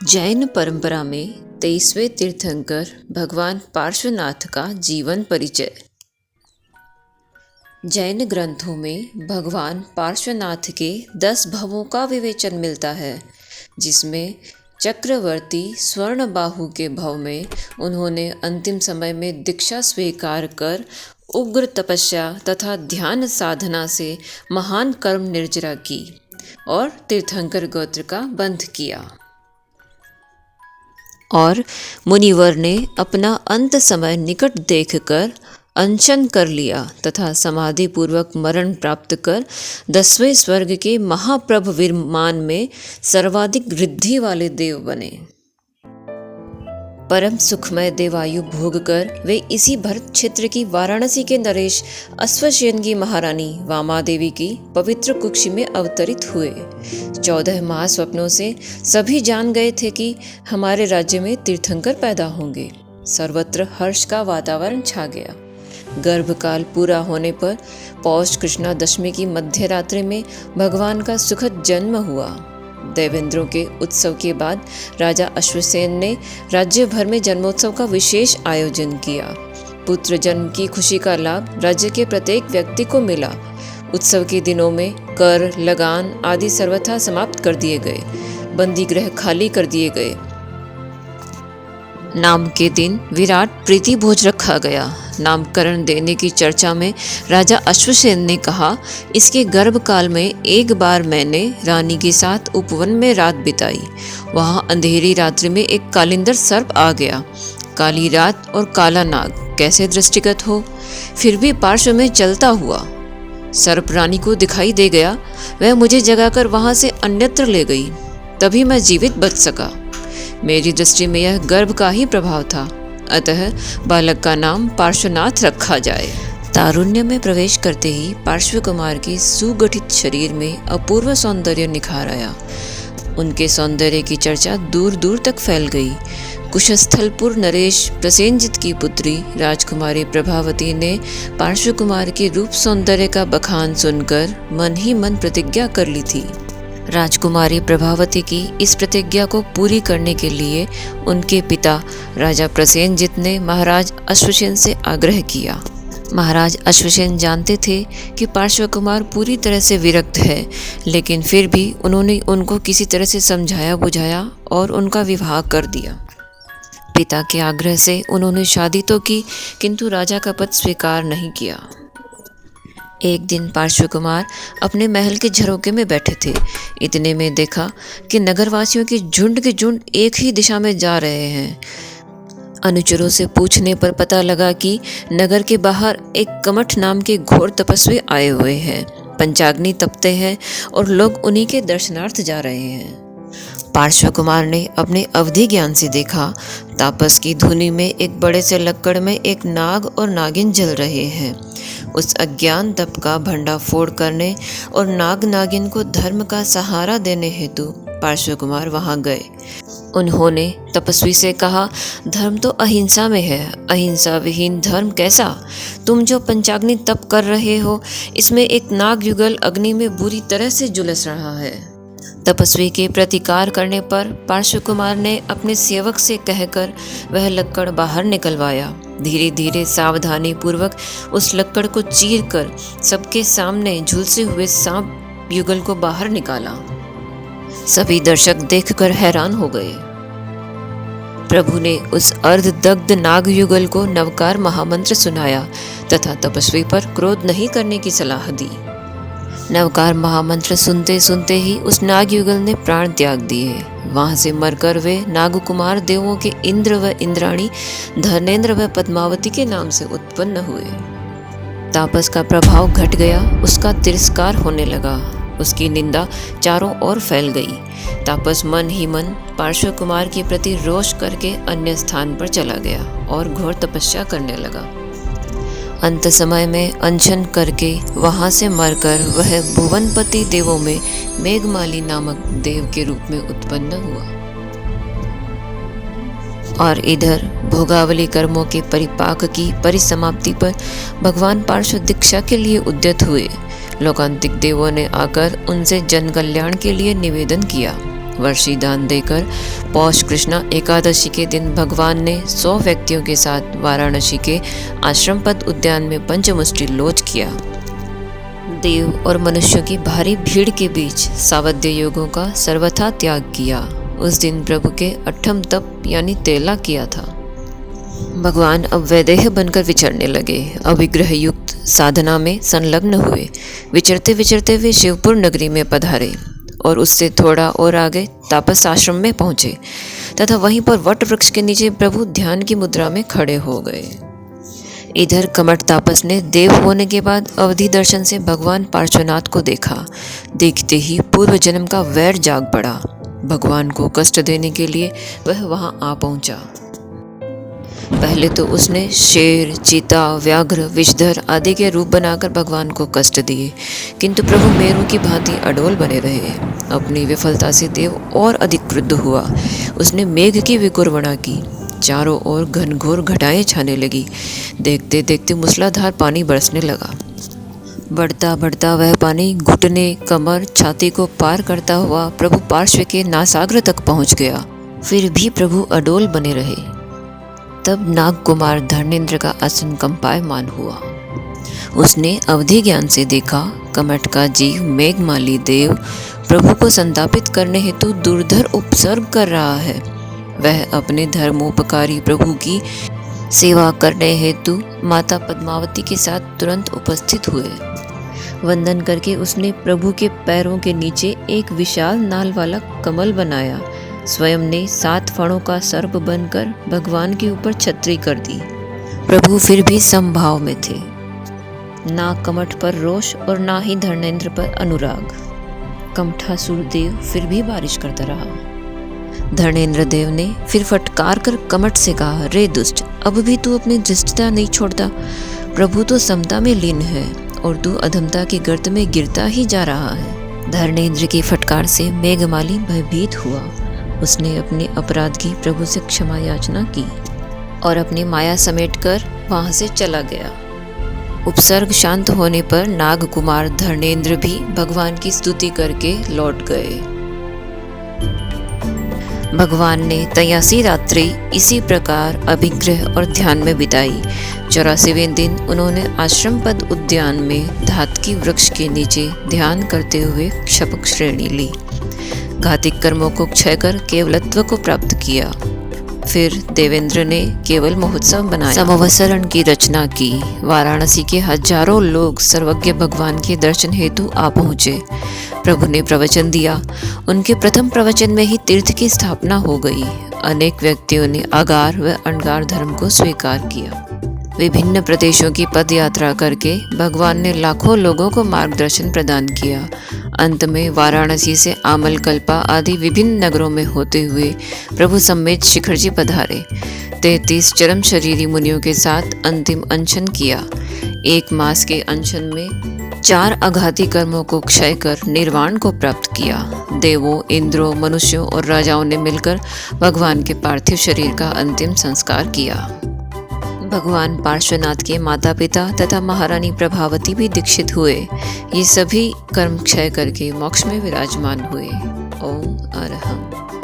जैन परंपरा में 23वें तीर्थंकर भगवान पार्श्वनाथ का जीवन परिचय। जैन ग्रंथों में भगवान पार्श्वनाथ के 10 भवों का विवेचन मिलता है, जिसमें चक्रवर्ती स्वर्णबाहु के भव में उन्होंने अंतिम समय में दीक्षा स्वीकार कर उग्र तपस्या तथा ध्यान साधना से महान कर्म निर्जरा की और तीर्थंकर गोत्र का बंध किया। और मुनिवर ने अपना अंत समय निकट देखकर अनशन कर लिया तथा समाधि पूर्वक मरण प्राप्त कर 10वें स्वर्ग के महाप्रभ विमान में सर्वाधिक रिद्धि वाले देव बने। परम सुखमय देवायु भोग कर वे इसी भरत क्षेत्र की वाराणसी के नरेश अश्वसेन की महारानी वामादेवी की पवित्र कुक्षी में अवतरित हुए। 14 महास्वप्नों से सभी जान गए थे कि हमारे राज्य में तीर्थंकर पैदा होंगे। सर्वत्र हर्ष का वातावरण छा गया। गर्भकाल पूरा होने पर पौष कृष्णा दशमी की मध्य रात्रि में भगवान का सुखद जन्म हुआ। देवेंद्रों के उत्सव के बाद राजा अश्वसेन ने राज्य भर में जन्मोत्सव का विशेष आयोजन किया। पुत्र जन्म की खुशी का लाभ राज्य के प्रत्येक व्यक्ति को मिला। उत्सव के दिनों में कर, लगान आदि सर्वथा समाप्त कर दिए गए। बंदी गृह खाली कर दिए गए। नाम के दिन विराट प्रीति भोज रखा गया। नामकरण देने की चर्चा में राजा अश्वसेन ने कहा, इसके गर्भकाल में एक बार मैंने रानी के साथ उपवन में रात बिताई। वहाँ अंधेरी रात्रि में एक कालिंदर सर्प आ गया। काली रात और काला नाग कैसे दृष्टिगत हो, फिर भी पार्श्व में चलता हुआ सर्प रानी को दिखाई दे गया। वह मुझे जगाकर वहाँ से अन्यत्र ले गई, तभी मैं जीवित बच सका। मेरी दृष्टि में यह गर्भ का ही प्रभाव था, अतः बालक का नाम पार्श्वनाथ रखा जाए। तारुण्य में प्रवेश करते ही पार्श्व कुमार के सुगठित शरीर में अपूर्व सौंदर्य निखार आया। उनके सौंदर्य की चर्चा दूर दूर तक फैल गई। कुशस्थलपुर नरेश प्रसेनजित की पुत्री राजकुमारी प्रभावती ने पार्श्व कुमार के रूप सौंदर्य का बखान सुनकर मन ही मन प्रतिज्ञा कर ली थी। राजकुमारी प्रभावती की इस प्रतिज्ञा को पूरी करने के लिए उनके पिता राजा प्रसेनजित ने महाराज अश्वसेन से आग्रह किया। महाराज अश्वसेन जानते थे कि पार्श्व कुमार पूरी तरह से विरक्त है, लेकिन फिर भी उन्होंने उनको किसी तरह से समझाया बुझाया और उनका विवाह कर दिया। पिता के आग्रह से उन्होंने शादी तो की, किंतु राजा का पद स्वीकार नहीं किया। एक दिन पार्श्व कुमार अपने महल के झरोखे में बैठे थे। इतने में देखा कि नगरवासियों के झुंड एक ही दिशा में जा रहे हैं। अनुचरों से पूछने पर पता लगा कि नगर के बाहर एक कमठ नाम के घोर तपस्वी आए हुए हैं। पंचाग्नि तपते हैं और लोग उन्हीं के दर्शनार्थ जा रहे हैं। पार्श्व कुमार ने अपने अवधि ज्ञान से देखा, तापस की धुनी में एक बड़े से लक्कड़ में एक नाग और नागिन जल रहे हैं। उस अज्ञान तप का भंडाफोड़ करने और नाग नागिन को धर्म का सहारा देने हेतु पार्श्व कुमार वहां गए। उन्होंने तपस्वी से कहा, धर्म तो अहिंसा में है, अहिंसा विहीन धर्म कैसा? तुम जो पंचाग्नि तप कर रहे हो, इसमें एक नाग युगल अग्नि में बुरी तरह से झुलस रहा है। तपस्वी के प्रतिकार करने पर पार्श्व कुमार ने अपने सेवक से कहकर वह लक्कड़ बाहर निकलवाया। धीरे धीरे सावधानी पूर्वक उस लक्कड़ को चीरकर सबके सामने झुलसे हुए सांप युगल को बाहर निकाला। सभी दर्शक देखकर हैरान हो गए। प्रभु ने उस अर्धदग्ध नाग युगल को नवकार महामंत्र सुनाया तथा तपस्वी पर क्रोध नहीं करने की सलाह दी। नवकार महामंत्र सुनते सुनते ही उस नाग युगल ने प्राण त्याग दिए। वहां से मरकर वे नागकुमार देवों के इंद्र व इंद्राणी, धर्मेंद्र व पद्मावती के नाम से उत्पन्न हुए। तापस का प्रभाव घट गया, उसका तिरस्कार होने लगा, उसकी निंदा चारों ओर फैल गई। तापस मन ही मन पार्श्व कुमार के प्रति रोष करके अन्य स्थान पर चला गया और घोर तपस्या करने लगा। अंत समय में अनशन करके वहां से मरकर वह भुवनपति देवों में मेघमाली नामक देव के रूप में उत्पन्न हुआ। और इधर भोगावली कर्मों के परिपाक की परिसमाप्ति पर भगवान पार्श्व दीक्षा के लिए उद्यत हुए। लोकांतिक देवों ने आकर उनसे जन कल्याण के लिए निवेदन किया। वर्षी दान देकर पौष कृष्णा एकादशी के दिन भगवान ने 100 व्यक्तियों के साथ वाराणसी के आश्रमपद उद्यान में पंचमुष्टि लोच किया। देव और मनुष्यों की भारी भीड़ के बीच सावध्य योगों का सर्वथा त्याग किया। उस दिन प्रभु के अठम तप यानी तेला किया था। भगवान अब वैदेह बनकर विचरने लगे। अभिग्रह युक्त साधना में संलग्न हुए। विचरते विचरते वे शिवपुर नगरी में पधारे और उससे थोड़ा और आगे तापस आश्रम में पहुँचे तथा वहीं पर वट वृक्ष के नीचे प्रभु ध्यान की मुद्रा में खड़े हो गए। इधर कमठ तापस ने देव होने के बाद अवधि दर्शन से भगवान पार्श्वनाथ को देखा। देखते ही पूर्व जन्म का वैर जाग पड़ा। भगवान को कष्ट देने के लिए वह वहां आ पहुंचा। पहले तो उसने शेर, चीता, व्याघ्र, विषधर आदि के रूप बनाकर भगवान को कष्ट दिए, किंतु प्रभु मेरू की भांति अडोल बने रहे। अपनी विफलता से देव और अधिक क्रुद्ध हुआ। उसने मेघ की विकुर्वणा की। चारों ओर घनघोर घटाएं छाने लगी। देखते देखते मूसलाधार पानी बरसने लगा। बढ़ता बढ़ता वह पानी घुटने, कमर, छाती को पार करता हुआ प्रभु पार्श्व के नासाग्र तक पहुंच गया। फिर भी प्रभु अडोल बने रहे। तब नाग कुमार धर्मेंद्र का आसन कंपायमान हुआ। उसने अवधि ज्ञान से देखा कमठ का जीव मेघमाली देव प्रभु को संतापित करने हेतु दुर्धर उपसर्ग कर रहा है। वह अपने धर्मोपकारी प्रभु की सेवा करने हेतु माता पद्मावती के साथ तुरंत उपस्थित हुए। वंदन करके उसने प्रभु के पैरों के नीचे एक विशाल नाल वाला कमल बनाया। स्वयं ने 7 फणों का सर्प बनकर भगवान के ऊपर छतरी कर दी। प्रभु फिर भी समभाव में थे। ना कमठ पर रोष और ना ही धर्मेंद्र पर अनुराग। कमठासुर देव फिर भी बारिश करता रहा। धर्मेंद्र देव ने फिर फटकार कर कमठ से कहा, रे दुष्ट, अब भी तू अपनी धृष्टता नहीं छोड़ता। प्रभु तो समता में लीन है और तू अधमता की गर्त में गिरता ही जा रहा है। धर्मेंद्र की फटकार से मेघमाली भयभीत हुआ। उसने अपने अपराध की प्रभु से क्षमा याचना की और अपनी माया समेटकर वहां से चला गया। उपसर्ग शांत होने पर नाग कुमार धर्मेंद्र भी भगवान की स्तुति करके लौट गए। भगवान ने 83 रात्रि इसी प्रकार अभिग्रह और ध्यान में बिताई। 84वें दिन उन्होंने आश्रमपद उद्यान में धातकी वृक्ष के नीचे ध्यान करते हुए क्षपक श्रेणी ली। घातिक कर्मों को क्षय कर केवलत्व को प्राप्त किया। फिर देवेंद्र ने केवल महोत्सव बनाया। समवसरण की रचना की। वाराणसी के हजारों लोग सर्वज्ञ भगवान के दर्शन हेतु आ पहुँचे। प्रभु ने प्रवचन दिया। उनके प्रथम प्रवचन में ही तीर्थ की स्थापना हो गई। अनेक व्यक्तियों ने आगार व अणगार धर्म को स्वीकार किया। विभिन्न प्रदेशों की पद यात्रा करके भगवान ने लाखों लोगों को मार्गदर्शन प्रदान किया। अंत में वाराणसी से आमलकल्पा आदि विभिन्न नगरों में होते हुए प्रभु समेत शिखर जी पधारे। 33 चरम शरीरी मुनियों के साथ अंतिम अनशन किया। 1 मास के अनशन में 4 अघाती कर्मों को क्षय कर निर्वाण को प्राप्त किया। देवों, इंद्रों, मनुष्यों और राजाओं ने मिलकर भगवान के पार्थिव शरीर का अंतिम संस्कार किया। भगवान पार्श्वनाथ के माता पिता तथा महारानी प्रभावती भी दीक्षित हुए। ये सभी कर्म क्षय करके मोक्ष में विराजमान हुए। ओम अरहम।